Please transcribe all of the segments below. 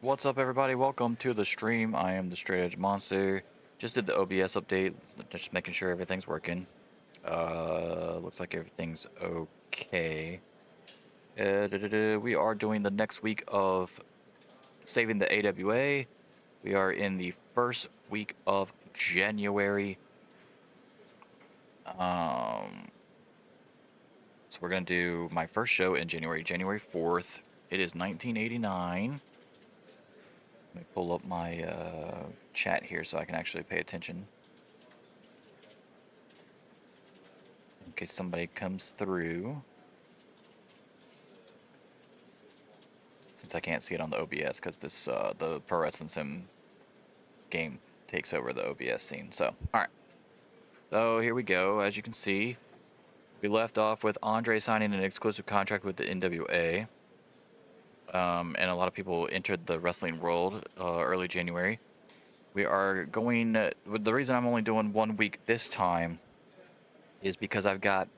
What's up, everybody? Welcome to the stream. I am the Straight Edge Monster. Just did the OBS update, just making sure everything's working. Looks like everything's okay. We are doing the next week of saving the AWA. We are in the first week of January. So we're gonna do my first show in January, January 4th. It is 1989. Let me pull up my chat here so I can actually pay attention. In case somebody comes through. Since I can't see it on the OBS because this the Pro Wrestling Sim game takes over the OBS scene. So, alright. So here we go. As you can see, we left off with Andre signing an exclusive contract with the NWA. And a lot of people entered the wrestling world early January. We are going... the reason I'm only doing 1 week this time is because I've got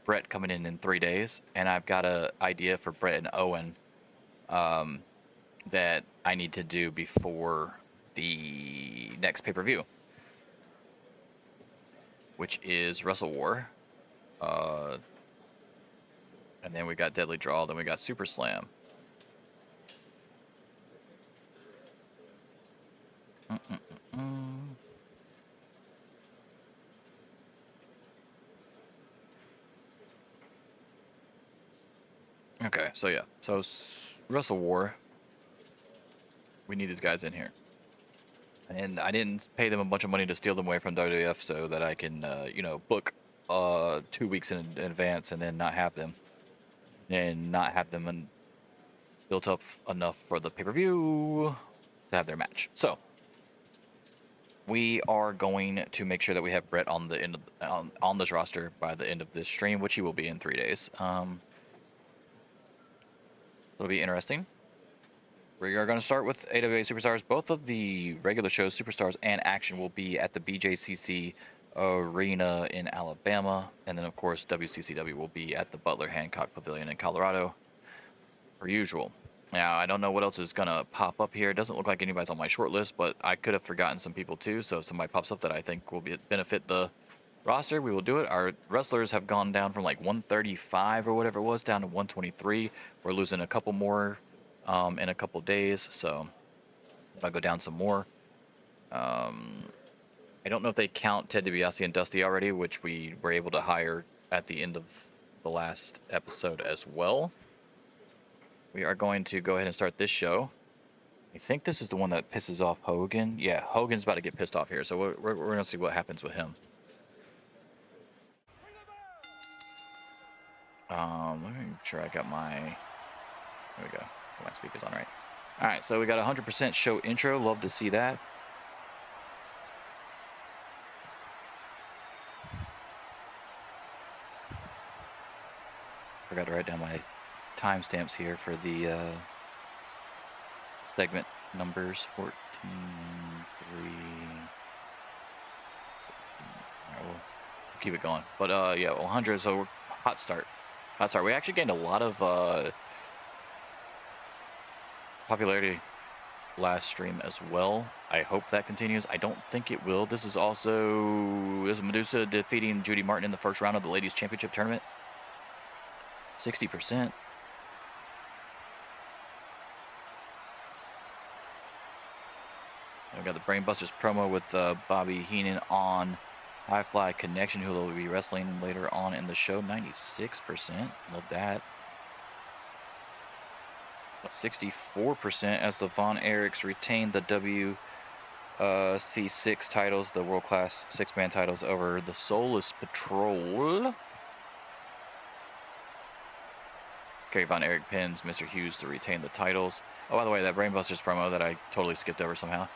Brett coming in 3 days, and I've got an idea for Brett and Owen that I need to do before the next pay-per-view, which is WrestleWar. And then we got Deadly Draw, then we got Super Slam. Okay, so yeah, so WrestleWar. We need these guys in here, and I didn't pay them a bunch of money to steal them away from WWF so that I can, you know, book 2 weeks in advance and then not have them, built up enough for the pay-per-view to have their match. So we are going to make sure that we have Brett on the end of, on this roster by the end of this stream, which he will be in 3 days. It'll be interesting. We are going to start with AWA Superstars. Both of the regular shows, Superstars and Action, will be at the BJCC Arena in Alabama. And then, of course, WCCW will be at the Butler Hancock Pavilion in Colorado, per usual. Now, I don't know what else is going to pop up here. It doesn't look like anybody's on my short list, but I could have forgotten some people too. So if somebody pops up that I think will benefit the roster, we will do it. Our wrestlers have gone down from like 135 or whatever it was down to 123. We're losing a couple more in a couple days, so I'll go down some more. I don't know if they count Ted DiBiase and Dusty already, which we were able to hire at the end of the last episode as well. We are going to go ahead and start this show. I think this is the one that pisses off Hogan. Yeah, Hogan's about to get pissed off here, so we're going to see what happens with him. Let me make sure I got my... There we go. My speaker's on right. All right, so we got 100% show intro. Love to see that. Forgot to write down my timestamps here for the segment numbers. 14, 3. All right, we'll keep it going. But yeah, 100. So hot start. Hot start. We actually gained a lot of popularity last stream as well. I hope that continues. I don't think it will. This is Medusa defeating Judy Martin in the first round of the Ladies Championship tournament. 60%. We got the Brainbusters promo with Bobby Heenan on High Fly Connection, who will be wrestling later on in the show. 96%. Love that. 64% as the Von Erichs retain the WC6 titles, the World Class 6-man titles, over the Soulless Patrol. Kerry Von Erich pins Mr. Hughes to retain the titles. Oh, by the way, that Brainbusters promo that I totally skipped over somehow.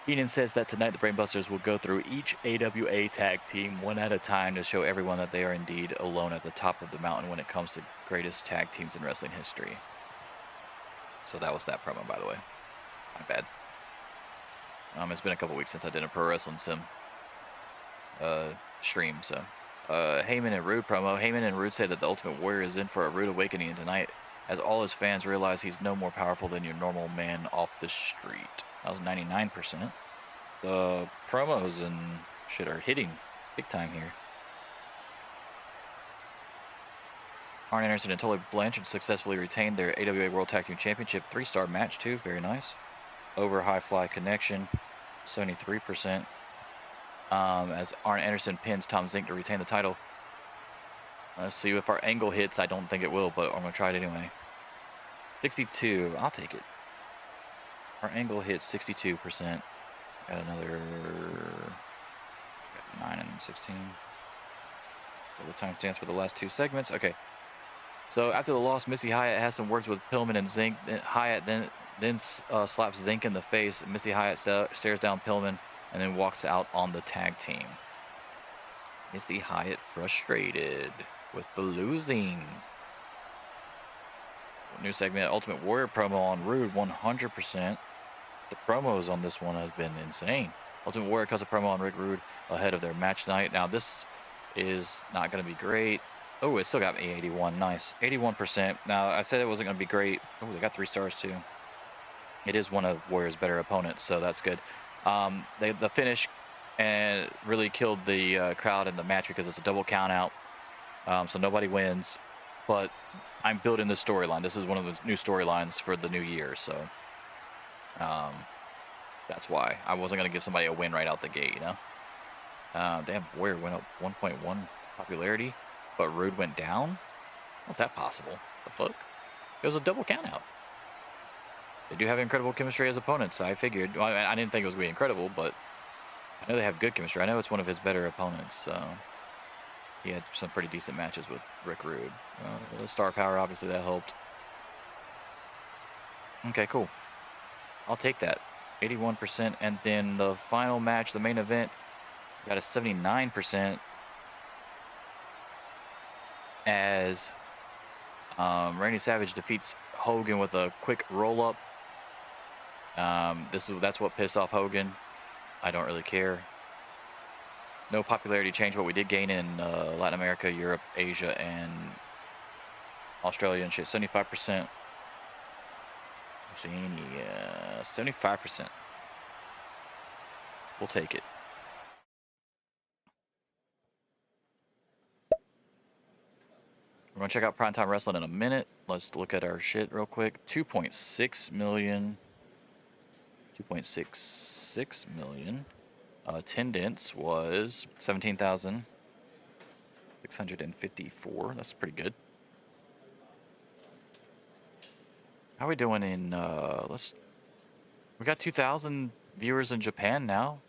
Heenan says that tonight the Brainbusters will go through each AWA tag team one at a time to show everyone that they are indeed alone at the top of the mountain when it comes to greatest tag teams in wrestling history. So that was that promo, by the way. My bad. It's been a couple weeks since I did a Pro Wrestling Sim stream, so. Heyman and Rude promo. Heyman and Rude say that the Ultimate Warrior is in for a rude awakening tonight as all his fans realize he's no more powerful than your normal man off the street. That was 99%. The promos and shit are hitting big time here. Arn Anderson and Tully Blanchard successfully retained their AWA World Tag Team Championship 3-star match too. Very nice. Over high fly connection, 73%. As Arn Anderson pins Tom Zink to retain the title. Let's see if our angle hits. I don't think it will, but I'm going to try it anyway. 62. I'll take it. Our angle hits 62%. Got another 9 and 16. The timestamps for the last two segments. Okay. So after the loss, Missy Hyatt has some words with Pillman and Zink. Hyatt then slaps Zink in the face. Missy Hyatt stares down Pillman and then walks out on the tag team. Missy Hyatt frustrated with the losing. New segment, Ultimate Warrior promo on Rude, 100%. The promos on this one has been insane. Ultimate Warrior cuts a promo on Rick Rude ahead of their match night. Now this is not going to be great. Oh, it still got me 81. Nice. 81%. Now, I said it wasn't going to be great. Oh, they got 3 stars too. It is one of Warrior's better opponents, so that's good. The finish and really killed the crowd in the match because it's a double count out. So nobody wins. But I'm building the storyline. This is one of the new storylines for the new year, so that's why. I wasn't going to give somebody a win right out the gate, you know? Damn, Warrior went up 1.1 popularity. But Rude went down? How's that possible? The fuck? It was a double count out. They do have incredible chemistry as opponents. I figured. Well, I didn't think it was going to be incredible, but I know they have good chemistry. I know it's one of his better opponents. So he had some pretty decent matches with Rick Rude. The star power, obviously, that helped. Okay, cool. I'll take that. 81%. And then the final match, the main event, got a 79%. As Randy Savage defeats Hogan with a quick roll-up. That's what pissed off Hogan. I don't really care. No popularity change, but we did gain in Latin America, Europe, Asia, and Australia and shit. 75%. Oceania, 75%. We'll take it. We're going to check out Primetime Wrestling in a minute. Let's look at our shit real quick. 2.6 million. 2.66 million. Attendance was 17,654. That's pretty good. How are we doing in, we got 2,000 viewers in Japan now.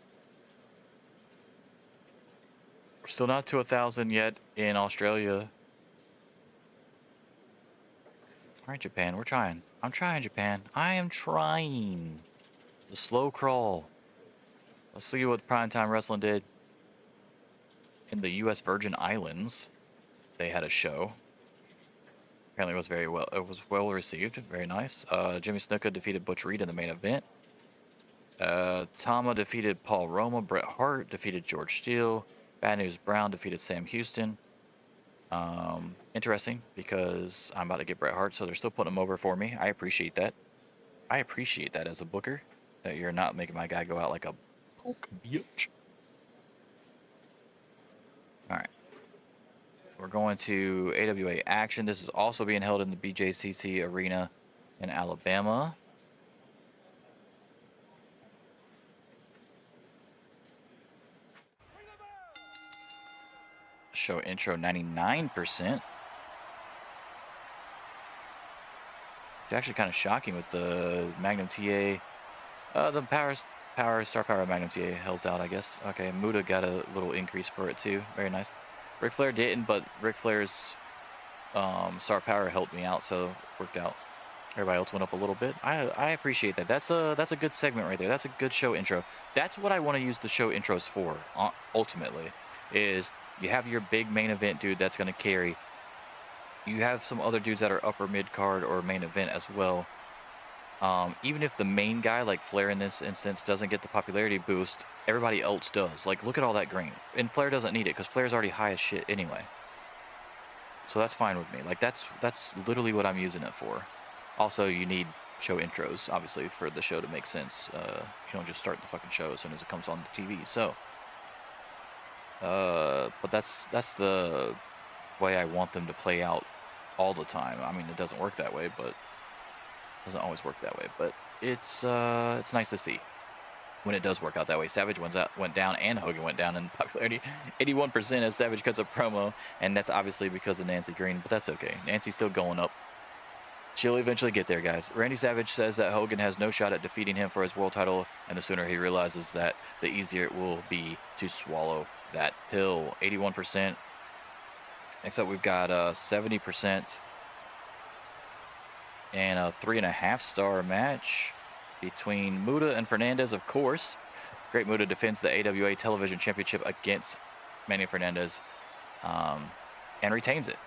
We're still not to 1,000 yet in Australia. All right, Japan, we're trying. I'm trying, Japan. I am trying. It's a slow crawl. Let's see what Primetime Wrestling did in the U.S. Virgin Islands. They had a show. Apparently, it was well received. Very nice. Jimmy Snuka defeated Butch Reed in the main event. Tama defeated Paul Roma. Bret Hart defeated George Steele. Bad News Brown defeated Sam Houston. Interesting because I'm about to get Bret Hart, so they're still putting him over for me. I appreciate that. I appreciate that as a booker, that you're not making my guy go out like a poke bitch. All right. We're going to AWA Action. This is also being held in the BJCC Arena in Alabama. Show intro 99%. It's actually kind of shocking with the Magnum TA. The Star Power Magnum TA helped out, I guess. Okay, Muda got a little increase for it too. Very nice. Ric Flair didn't, but Ric Flair's Star Power helped me out, so it worked out. Everybody else went up a little bit. I appreciate that. That's a good segment right there. That's a good show intro. That's what I want to use the show intros for. Ultimately, is you have your big main event dude that's going to carry. You have some other dudes that are upper mid card or main event as well. Even if the main guy, like Flair in this instance, doesn't get the popularity boost, everybody else does. Like, look at all that green. And Flair doesn't need it because Flair's already high as shit anyway. So that's fine with me. Like that's literally what I'm using it for. Also, you need show intros, obviously, for the show to make sense. You don't just start the fucking show as soon as it comes on the TV. So, but that's the way I want them to play out all the time. I mean, it doesn't work that way, but it doesn't always work that way. But it's nice to see when it does work out that way. Savage went down and Hogan went down in popularity, 81% as Savage cuts a promo, and that's obviously because of Nancy Green, but that's okay. Nancy's still going up. She'll eventually get there, guys. Randy Savage says that Hogan has no shot at defeating him for his world title, and the sooner he realizes that, the easier it will be to swallow that pill. 81%. Next up, we've got 70% and a 3.5-star match between Muta and Fernandez, of course. Great Muta defends the AWA Television Championship against Manny Fernandez and retains it.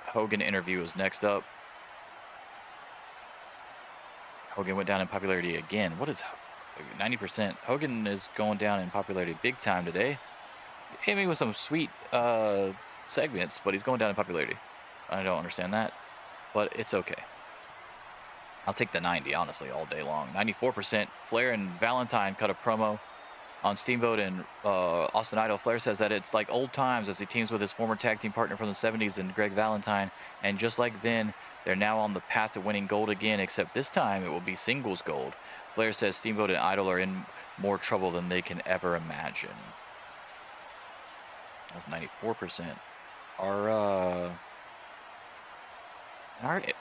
Hogan interview is next up. Hogan went down in popularity again. What is 90%? Hogan is going down in popularity big time today. Hit me with some sweet segments, but he's going down in popularity. I don't understand that, but it's okay. I'll take the 90, honestly, all day long. 94%. Flair and Valentine cut a promo on Steamboat and Austin Idol. Flair says that it's like old times as he teams with his former tag team partner from the 70s and Greg Valentine. And just like then, they're now on the path to winning gold again, except this time it will be singles gold. Flair says Steamboat and Idol are in more trouble than they can ever imagine. That's 94%. Our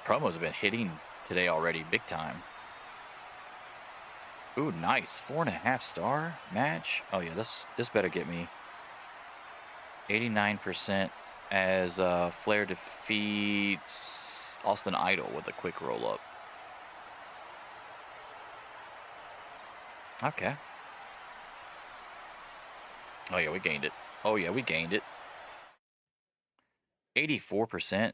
promos have been hitting today already, big time. Ooh, nice. 4.5-star match. Oh yeah, this better get me 89% as Flair defeats Austin Idol with a quick roll up. Okay. Oh yeah, we gained it. Oh yeah, we gained it. 84%.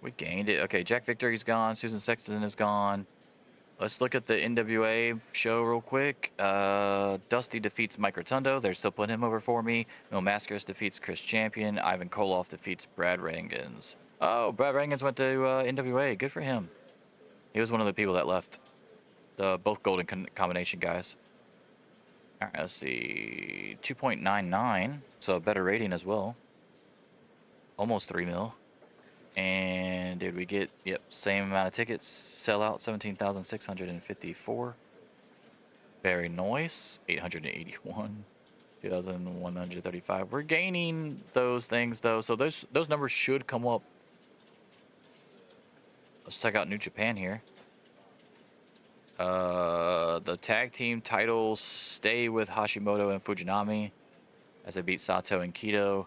We gained it. Okay, Jack Victory's gone. Susan Sexton is gone. Let's look at the NWA show real quick. Dusty defeats Mike Rotundo. They're still putting him over for me. Mil Mascaras defeats Chris Champion. Ivan Koloff defeats Brad Rangans. Oh, Brad Rangans went to NWA. Good for him. He was one of the people that left. Both golden combination guys. All right, let's see. 2.99. So a better rating as well. Almost 3 mil. And did we get, yep, same amount of tickets, sell out 17,654. Very nice, 881, 2,135. We're gaining those things though, so those numbers should come up. Let's check out New Japan here. The tag team titles stay with Hashimoto and Fujinami as they beat Sato and Kido.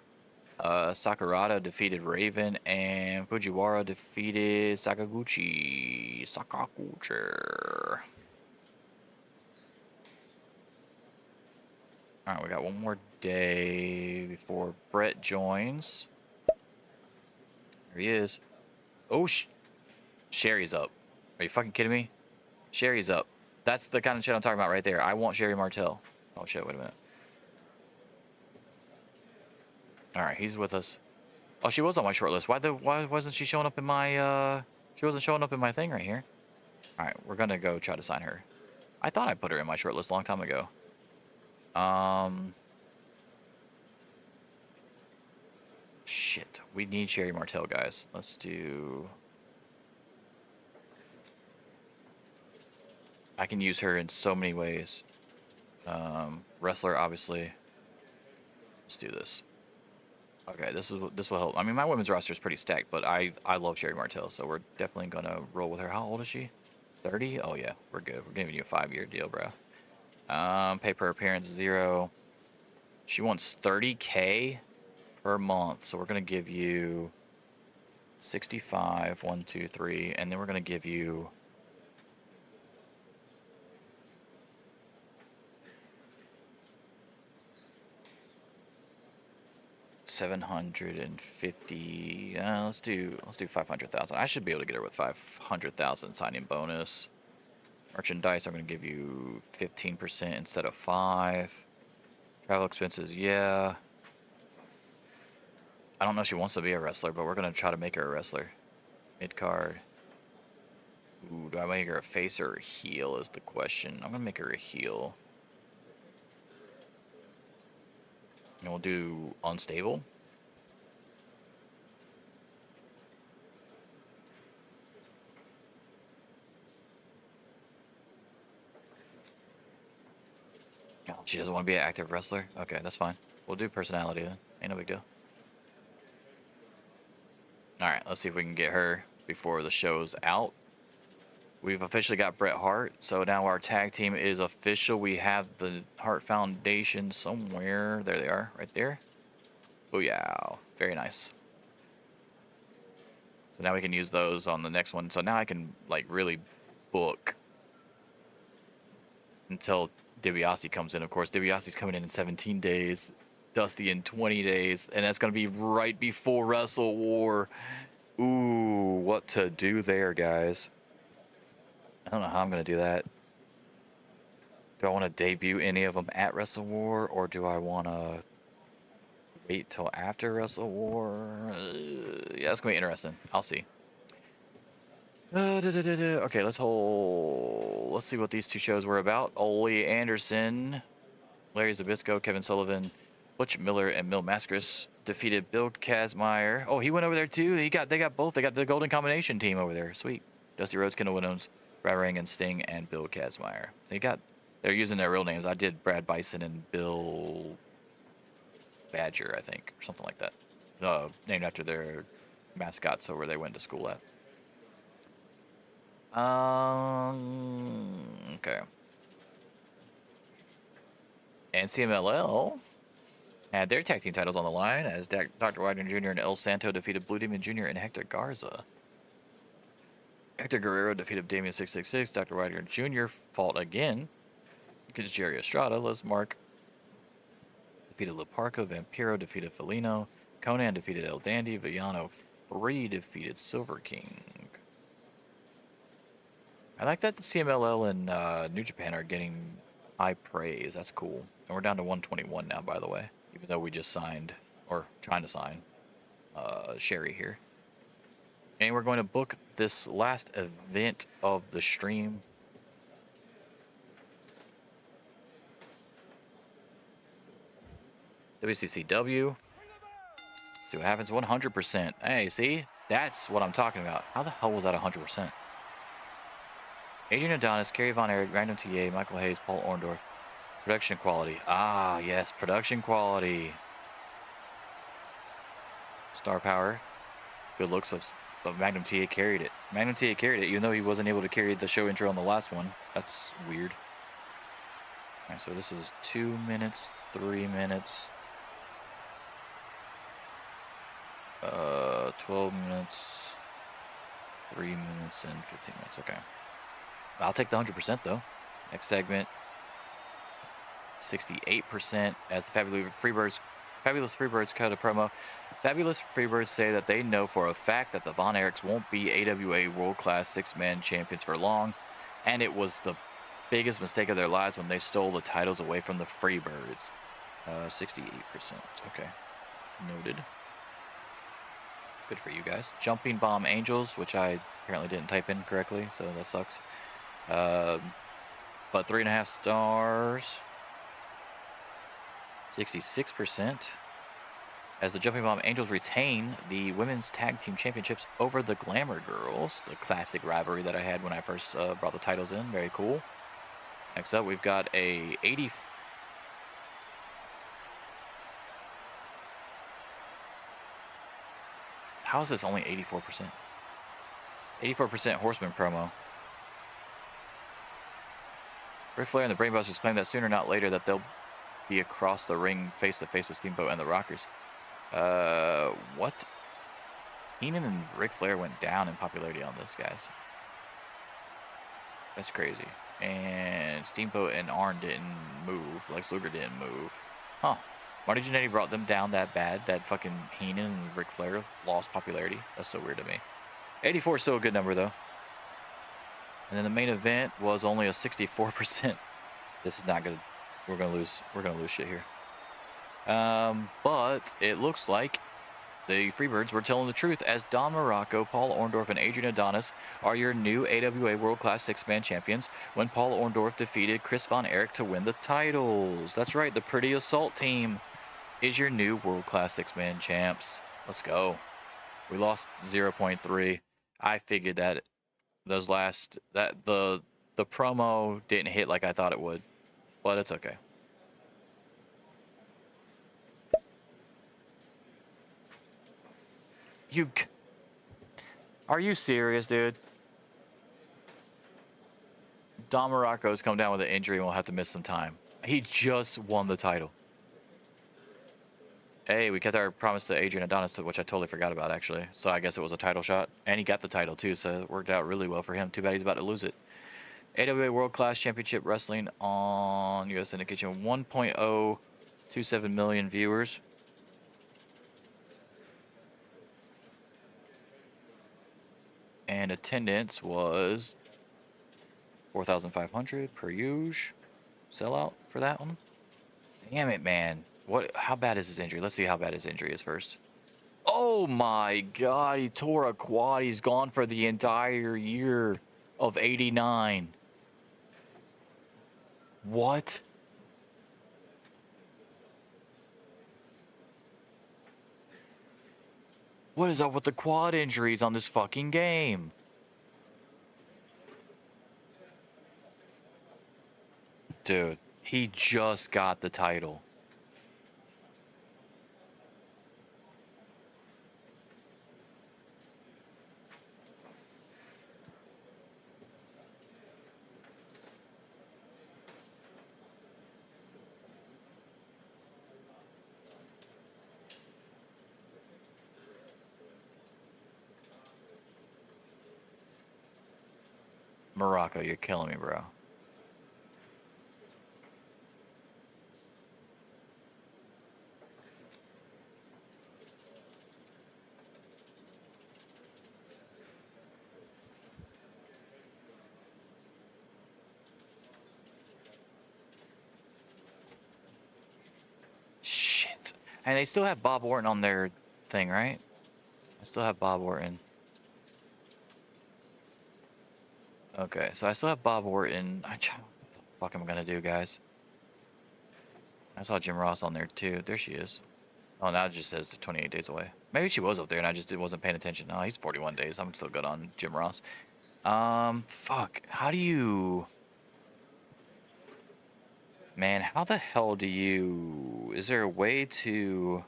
Sakurada defeated Raven, and Fujiwara defeated Sakaguchi. Alright, we got one more day before Brett joins. There he is. Oh, Sherry's up. Are you fucking kidding me? Sherry's up. That's the kind of shit I'm talking about right there. I want Sherry Martel. Oh shit, wait a minute. Alright, he's with us. Oh, she was on my short list. Why wasn't she showing up in my she wasn't showing up in my thing right here. Alright, we're gonna go try to sign her. I thought I put her in my short list a long time ago. Shit. We need Sherry Martel, guys. Let's do, I can use her in so many ways. Wrestler, obviously. Let's do this. Okay, this will help. I mean, my women's roster is pretty stacked, but I love Sherry Martel, so we're definitely gonna roll with her. How old is she? 30? Oh yeah, we're good. We're giving you a 5-year deal, bro. Pay per appearance 0. She wants 30K per month, so we're gonna give you 65, 1, 2, 3, and then we're gonna give you $750. Let's do 500,000. I should be able to get her with 500,000 signing bonus. Merchandise, I'm going to give you 15% instead of 5. Travel expenses, yeah. I don't know if she wants to be a wrestler, but we're gonna try to make her a wrestler. Mid card. Ooh, do I make her a face or a heel is the question. I'm gonna make her a heel. And we'll do unstable. Oh, she doesn't want to be an active wrestler? Okay, that's fine. We'll do personality then. Ain't no big deal. Alright, let's see if we can get her before the show's out. We've officially got Bret Hart, so now our tag team is official. We have the Hart Foundation somewhere. There they are, right there. Booyah. Very nice. So now we can use those on the next one. So now I can, like, really book until DiBiase comes in. Of course, DiBiase's coming in 17 days. Dusty in 20 days. And that's going to be right before WrestleWar. Ooh, what to do there, guys. I don't know how I'm going to do that. Do I want to debut any of them at WrestleWar, or do I want to wait till after WrestleWar? Yeah, it's going to be interesting. I'll see. Okay, let's see what these two shows were about. Ole Anderson, Larry Zbyszko, Kevin Sullivan, Butch Miller, and Mil Mascaris defeated Bill Kazmaier. Oh, he went over there too. They got both. They got the Golden Combination team over there. Sweet. Dusty Rhodes, Kendall Williams, Brad Ring, and Sting, and Bill Kazmaier. They're using their real names. I did Brad Bison and Bill Badger, I think, or something like that. Named after their mascots, so where they went to school at. Okay. And CMLL had their tag team titles on the line as Dr. Wagner Jr. and El Santo defeated Blue Demon Jr. and Hector Garza. Hector Guerrero defeated Damien 666. Dr. Wagner Jr. fought again because Jerry Estrada, Les Mark defeated Leparco. Vampiro defeated Felino. Conan defeated El Dandy. Villano Free defeated Silver King. I like that the CMLL and New Japan are getting high praise. That's cool. And we're down to 121 now, by the way, even though we just signed, or trying to sign, Sherry here. And we're going to book this last event of the stream. WCCW. See what happens. 100%. Hey, see? That's what I'm talking about. How the hell was that 100%? Adrian Adonis, Kerry Von Erich, Random TA, Michael Hayes, Paul Orndorff. Production quality. Ah, yes, production quality. Star power. Good looks of Magnum TA carried it. Magnum TA carried it, even though he wasn't able to carry the show intro on the last one. That's weird. Alright, so this is 2 minutes, 3 minutes. 12 minutes, 3 minutes, and 15 minutes. Okay. I'll take the 100% though. Next segment, 68% as the Fabulous Freebirds cut a promo. Fabulous Freebirds say that they know for a fact that the Von Erichs won't be AWA World Class 6-man champions for long, and it was the biggest mistake of their lives when they stole the titles away from the Freebirds. 68%. Okay. Noted. Good for you guys. Jumping Bomb Angels, which I apparently didn't type in correctly, so that sucks. But 3.5 stars. 66%. As the Jumping Bomb Angels retain the women's tag team championships over the Glamour Girls, the classic rivalry that I had when I first brought the titles in. Very cool. Next up, we've got a 80. How is this only 84%? 84% Horseman promo. Ric Flair and the Brainbusters claim that sooner or not later that they'll be across the ring face to face with Steamboat and the Rockers. What? Heenan and Ric Flair went down in popularity on this, guys. That's crazy. And Steamboat and Arn didn't move. Lex Luger didn't move. Huh. Marty Jannetty brought them down that bad that fucking Heenan and Ric Flair lost popularity. That's so weird to me. 84 is still a good number, though. And then the main event was only a 64%. This is not good. We're gonna lose shit here. But it looks like the Freebirds were telling the truth, as Don Morocco, Paul Orndorff, and Adrian Adonis are your new AWA World Class Six-Man champions when Paul Orndorff defeated Chris Von Erich to win the titles. That's right, the Pretty Assault team is your new World Class Six-Man champs. Let's go. We lost 0.3. I figured that the promo didn't hit like I thought it would, but it's okay. Are you serious, dude? Don Morocco's come down with an injury and will have to miss some time. He just won the title. Hey, we kept our promise to Adrian Adonis, which I totally forgot about, actually. So I guess it was a title shot. And he got the title, too, so it worked out really well for him. Too bad he's about to lose it. AWA World Class Championship Wrestling on U.S. Syndication. 1.027 million viewers. And attendance was 4,500 per usual. Sellout for that one. Damn it, man. How bad is his injury? Let's see how bad his injury is first. Oh my god, he tore a quad. He's gone for the entire year of 89. What? What is up with the quad injuries on this fucking game? Dude, he just got the title. Morocco, you're killing me, bro. Shit. And they still have Bob Orton on their thing, right? I still have Bob Orton. Okay, so I still have Bob Orton. What the fuck am I gonna do, guys? I saw Jim Ross on there too. There she is. Oh, now it just says 28 days away. Maybe she was up there and I just wasn't paying attention. No, he's 41 days. I'm still good on Jim Ross. Fuck. How do you... Man, how the hell do you... Is there a way to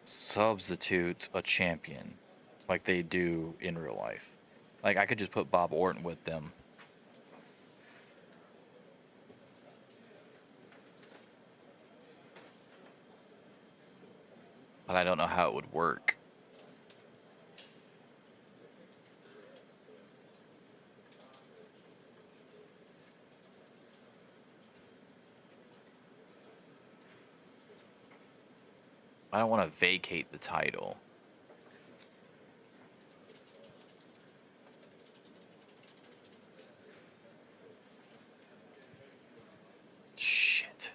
substitute a champion like they do in real life? Like, I could just put Bob Orton with them. But I don't know how it would work. I don't want to vacate the title. Shit.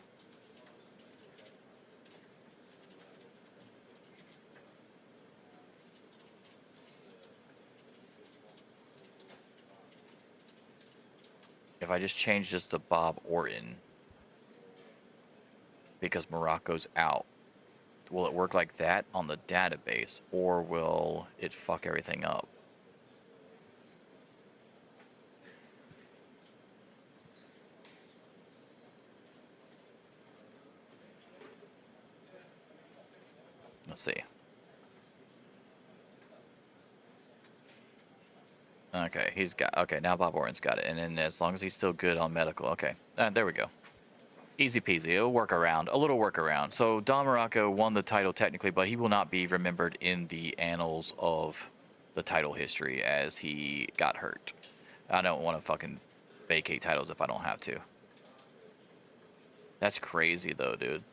If I just change this to Bob Orton, because Morocco's out, will it work like that on the database, or will it fuck everything up? Let's see. Okay, he's got... Okay, now Bob Orton's got it. And then as long as he's still good on medical. Okay, there we go. Easy peasy. A workaround. A little workaround. So Don Morocco won the title technically, but he will not be remembered in the annals of the title history as he got hurt. I don't want to fucking vacate titles if I don't have to. That's crazy though, dude.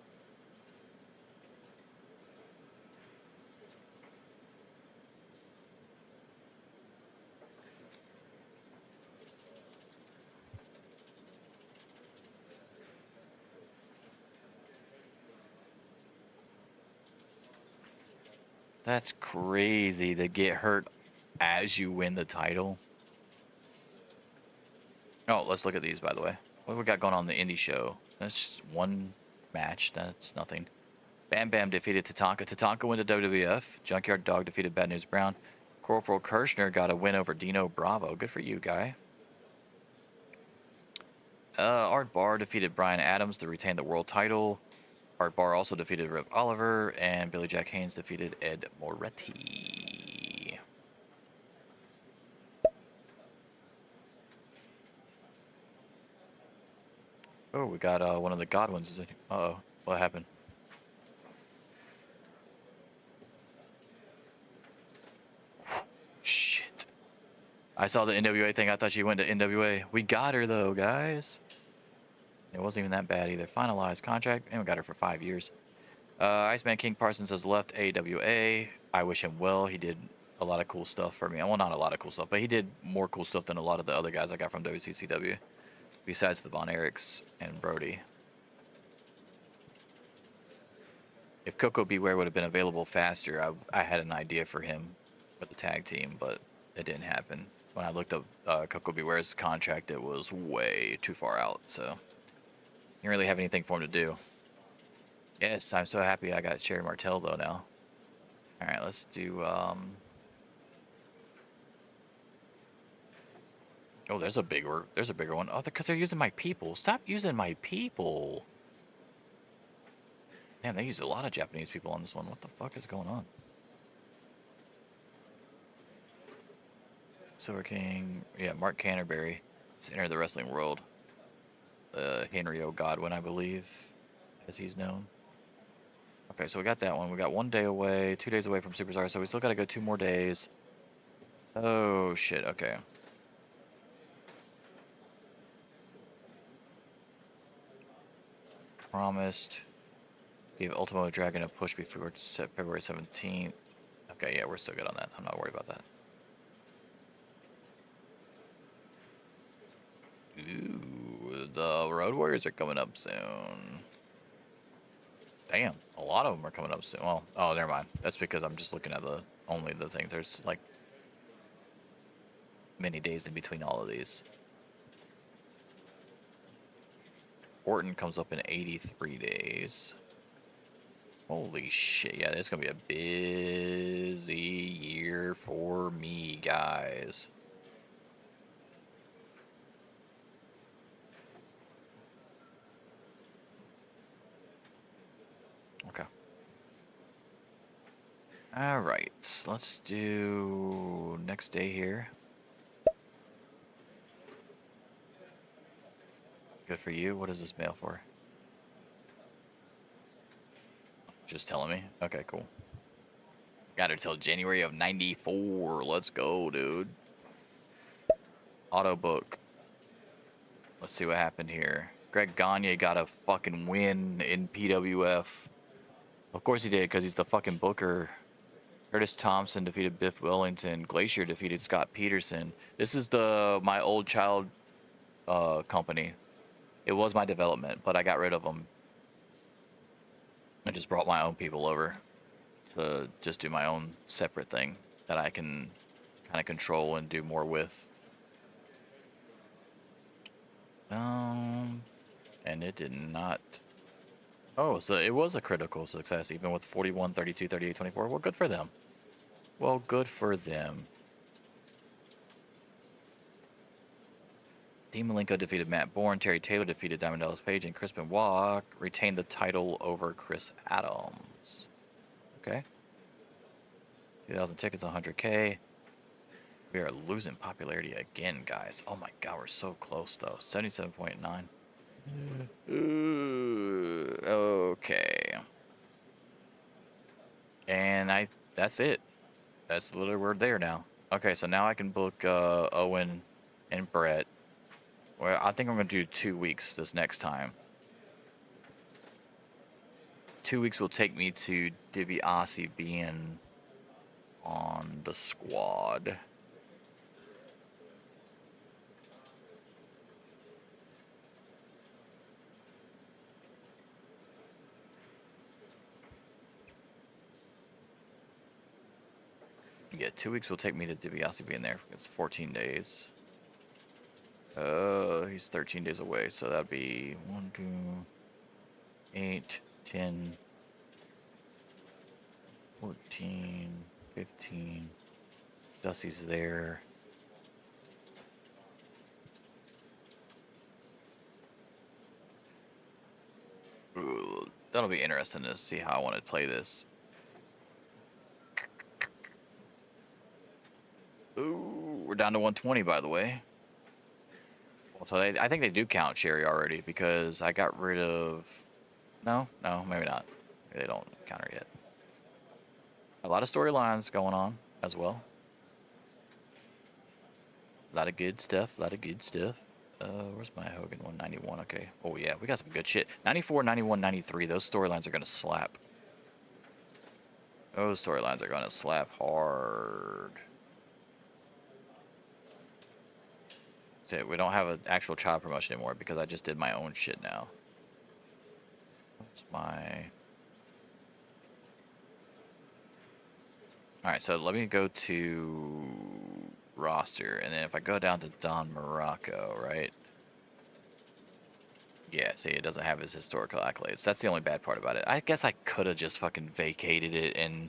That's crazy to get hurt as you win the title. Oh, let's look at these, by the way. What we got going on in the indie show? That's just one match. That's nothing. Bam Bam defeated Tatanka. Tatanka went to WWF. Junkyard Dog defeated Bad News Brown. Corporal Kirshner got a win over Dino Bravo. Good for you, guy. Art Barr defeated Brian Adams to retain the world title. Art Barr also defeated Rip Oliver. And Billy Jack Haynes defeated Ed Moretti. Oh, we got one of the Godwins. Uh-oh. What happened? Shit. I saw the NWA thing. I thought she went to NWA. We got her, though, guys. It wasn't even that bad either. Finalized contract, and we got her for 5 years. Iceman King Parsons has left AWA. I wish him well. He did a lot of cool stuff for me. Well, not a lot of cool stuff, but he did more cool stuff than a lot of the other guys I got from WCCW. Besides the Von Erichs and Brody. If Coco Beware would have been available faster, I had an idea for him with the tag team, but it didn't happen. When I looked up Coco Beware's contract, it was way too far out, so didn't really have anything for him to do. Yes, I'm so happy I got Sherry Martel though now. All right, let's do. Oh, there's a bigger one. Oh, because they're using my people. Stop using my people. Damn, they used a lot of Japanese people on this one. What the fuck is going on? Silver King, yeah, Mark Canterbury has entered the wrestling world. Henry O. Godwin, I believe, as he's known. Okay, so we got that one. We got 1 day away, 2 days away from Superstars, so we still got to go 2 more days. Oh, shit, okay. Promised. Give Ultimo Dragon a push before February 17th. Okay, yeah, we're still good on that. I'm not worried about that. Ooh, the Road Warriors are coming up soon. Damn, a lot of them are coming up soon. Well, oh, never mind. That's because I'm just looking at only the thing. There's like many days in between all of these. Orton comes up in 83 days. Holy shit, yeah, it's gonna be a busy year for me, guys. Okay. All right, let's do next day here. Good for you. What is this mail for? Just telling me? Okay, cool. Got her till January of 94. Let's go, dude. Auto book. Let's see what happened here. Greg Gagne got a fucking win in PWF. Of course he did, because he's the fucking booker. Curtis Thompson defeated Biff Wellington. Glacier defeated Scott Peterson. This is my old child company. It was my development, but I got rid of them. I just brought my own people over to just do my own separate thing that I can kind of control and do more with. And it did not. Oh, so it was a critical success, even with 41, 32, 38, 24. Well, good for them. Well, good for them. Dean Malenko defeated Matt Bourne. Terry Taylor defeated Diamond Dallas Page. And Chris Benoit retained the title over Chris Adams. Okay. 2,000 tickets, 100K. We are losing popularity again, guys. Oh my god, we're so close, though. 77.9. Okay. And that's it. That's literally, we're there now. Okay, so now I can book Owen and Brett. Well, I think I'm going to do 2 weeks this next time. 2 weeks will take me to DiBiase being on the squad. Yeah, 2 weeks will take me to DiBiase being there. It's 14 days. He's 13 days away, so that'd be 1, 2, 8, 10, 14, 15. Dusty's there. Ooh, that'll be interesting to see how I want to play this. Ooh, we're down to 120, by the way. So I think they do count Sherry already because I got rid of... No, maybe not. Maybe they don't count her yet. A lot of storylines going on as well. A lot of good stuff. Where's my Hogan 191? Okay. Oh, yeah, we got some good shit. 94, 91, 93. Those storylines are going to slap. Those storylines are going to slap hard. That's it. We don't have an actual child promotion anymore because I just did my own shit now. Where's my... Alright, so let me go to roster, and then if I go down to Don Morocco, right? Yeah, see, it doesn't have his historical accolades. That's the only bad part about it. I guess I could have just fucking vacated it and...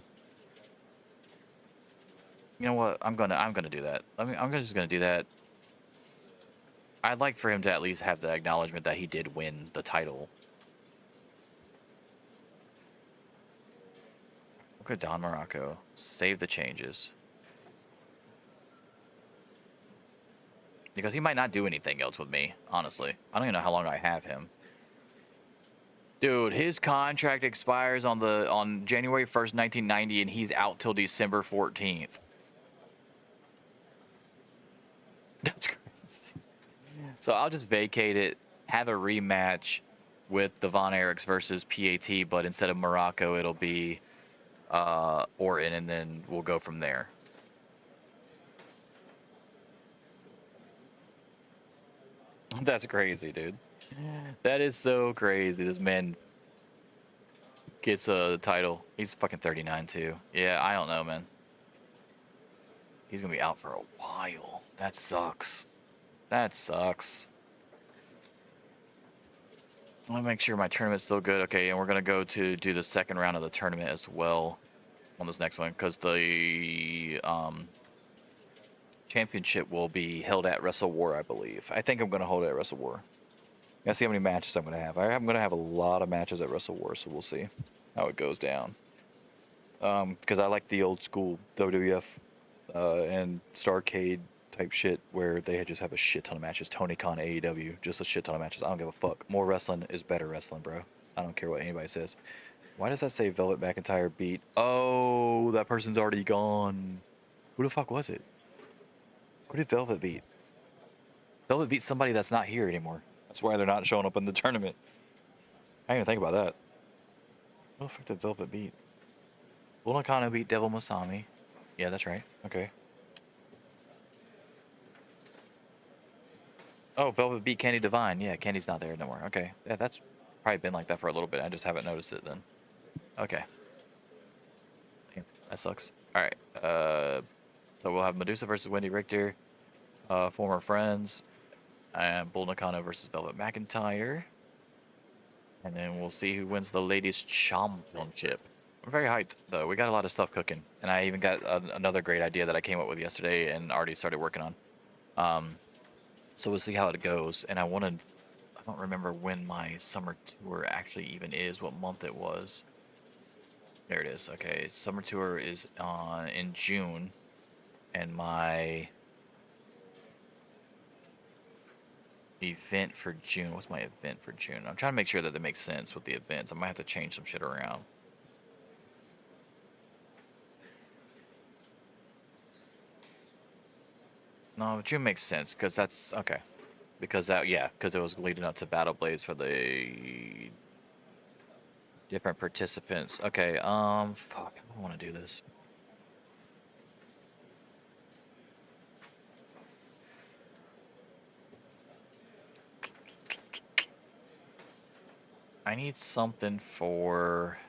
You know what? I'm gonna do that. I'm just gonna do that. I'd like for him to at least have the acknowledgement that he did win the title. Look at Don Morocco. Save the changes. Because he might not do anything else with me, honestly. I don't even know how long I have him. Dude, his contract expires on January 1st, 1990, and he's out till December 14th. That's crazy. So I'll just vacate it, have a rematch with the Von Erichs versus PAT, but instead of Morocco, it'll be Orton, and then we'll go from there. That's crazy, dude. That is so crazy. This man gets a title. He's fucking 39 too. Yeah, I don't know, man. He's gonna be out for a while. That sucks. That sucks. I want to make sure my tournament's still good. Okay, and we're gonna go to do the second round of the tournament as well on this next one because the championship will be held at WrestleWar, I believe. I think I'm gonna hold it at WrestleWar. Gotta see how many matches I'm gonna have. I'm gonna have a lot of matches at WrestleWar, so we'll see how it goes down. Because I like the old school WWF and Starrcade type shit where they just have a shit ton of matches. Tony Khan, AEW, just a shit ton of matches. I don't give a fuck. More wrestling is better wrestling, bro. I don't care what anybody says. Why does that say Velvet McIntyre beat? Oh, that person's already gone. Who the fuck was it? Who did Velvet beat? Velvet beat somebody that's not here anymore. That's why they're not showing up in the tournament. I didn't even think about that. Who the fuck did Velvet beat? Bull Nakano beat Devil Masami. Yeah, that's right. Okay. Oh, Velvet beat Candy Divine. Yeah, Candy's not there no more. Okay. Yeah, that's probably been like that for a little bit. I just haven't noticed it then. Okay. Damn, that sucks. Alright. So we'll have Medusa versus Wendy Richter. Former friends. And Bull Nakano versus Velvet McIntyre. And then we'll see who wins the ladies' championship. I'm very hyped, though. We got a lot of stuff cooking. And I even got another great idea that I came up with yesterday and already started working on. So we'll see how it goes. And I don't remember when my summer tour actually even is, what month it was. There it is. Okay, summer tour is in June. And my event for June. What's my event for June? I'm trying to make sure that it makes sense with the events. I might have to change some shit around. No, June makes sense because that's okay. Because because it was leading up to Battle Blades for the different participants. Okay, fuck, I don't want to do this. I need something for...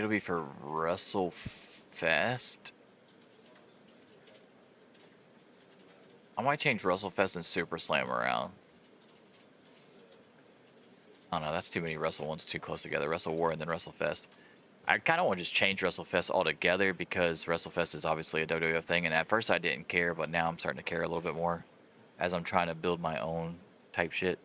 It'll be for WrestleFest. I might change WrestleFest and Super Slam around. I don't know, that's too many Wrestle ones too close together. WrestleWar and then WrestleFest. I kind of want to just change WrestleFest altogether because WrestleFest is obviously a WWF thing, and at first I didn't care, but now I'm starting to care a little bit more as I'm trying to build my own type shit.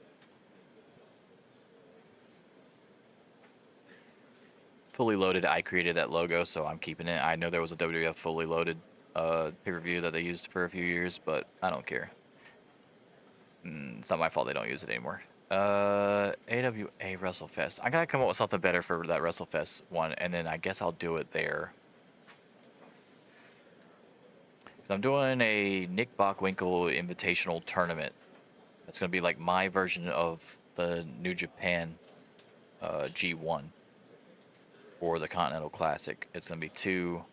Fully loaded, I created that logo, so I'm keeping it. I know there was a WWF fully loaded pay-per-view that they used for a few years, but I don't care. It's not my fault they don't use it anymore. AWA WrestleFest. I gotta come up with something better for that WrestleFest one, and then I guess I'll do it there. I'm doing a Nick Bockwinkel Invitational Tournament. It's gonna be like my version of the New Japan G1 or the Continental Classic. It's gonna be two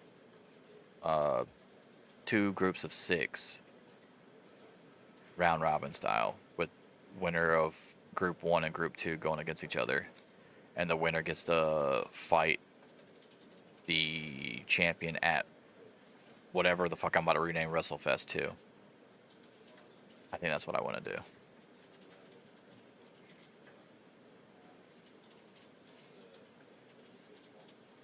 groups of 6, round robin style, with winner of Group 1 and Group 2 going against each other, and the winner gets to fight the champion at whatever the fuck I'm about to rename WrestleFest to. I think that's what I want to do.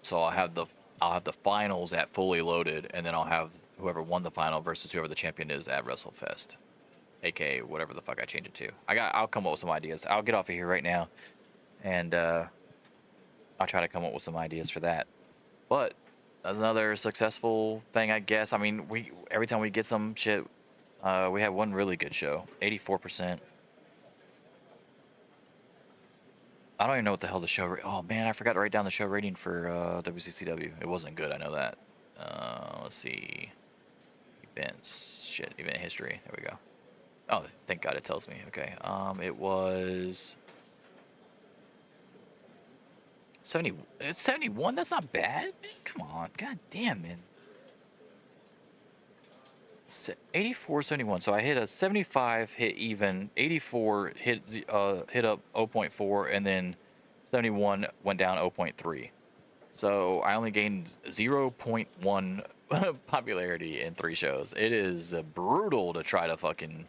So I'll have the finals at Fully Loaded, and then I'll have whoever won the final versus whoever the champion is at WrestleFest, aka whatever the fuck I change it to. I'll come up with some ideas. I'll get off of here right now, and I'll try to come up with some ideas for that. But another successful thing, I guess. I mean, every time we get some shit, we have one really good show, 84%. I don't even know what the hell the show. Oh man, I forgot to write down the show rating for WCCW. It wasn't good. I know that. Let's see. Events. Shit. Event history. There we go. Oh, thank God it tells me. Okay. It was 70. It's 71. That's not bad, man. Come on. God damn, man. 84, 71. So I hit a 75, hit even. 84 hit up 0.4, and then 71 went down 0.3. So I only gained 0.1 popularity in 3 shows. It is brutal to try to fucking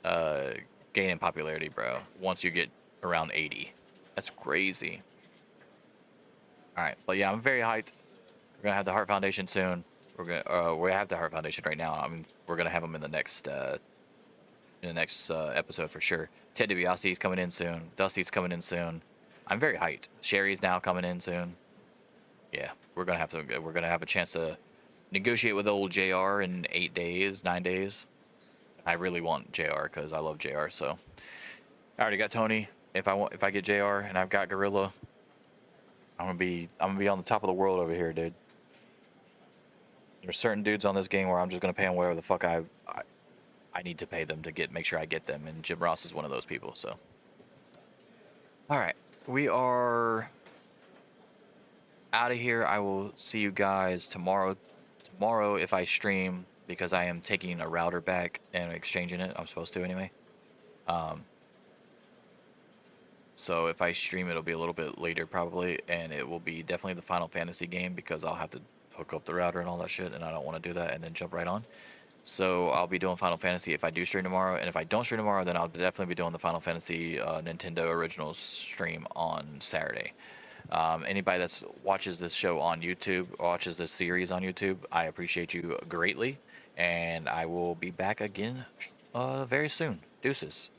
gain in popularity, bro. Once you get around 80, that's crazy. All right, but yeah, I'm very hyped. We're gonna have the Heart Foundation soon. We have the Heart Foundation right now. I mean, we're gonna have them in the next episode for sure. Ted DiBiase is coming in soon. Dusty's coming in soon. I'm very hyped. Sherry's now coming in soon. Yeah, we're gonna have a chance to negotiate with old JR in 8 days, 9 days. I really want JR because I love JR. So I already got Tony. If I get JR and I've got Gorilla, I'm gonna be on the top of the world over here, dude. There's certain dudes on this game where I'm just gonna pay them whatever the fuck I need to pay them to make sure I get them, and Jim Ross is one of those people. So, all right, we are out of here. I will see you guys tomorrow. Tomorrow, if I stream, because I am taking a router back and exchanging it. I'm supposed to anyway. So if I stream, it'll be a little bit later probably, and it will be definitely the Final Fantasy game because I'll have to hook up the router and all that shit, and I don't want to do that and then jump right on. So I'll be doing Final Fantasy if I do stream tomorrow, and if I don't stream tomorrow, then I'll definitely be doing the Final Fantasy Nintendo Originals stream on Saturday. Anybody that watches this show on YouTube, watches this series on YouTube, I appreciate you greatly, and I will be back again very soon. Deuces.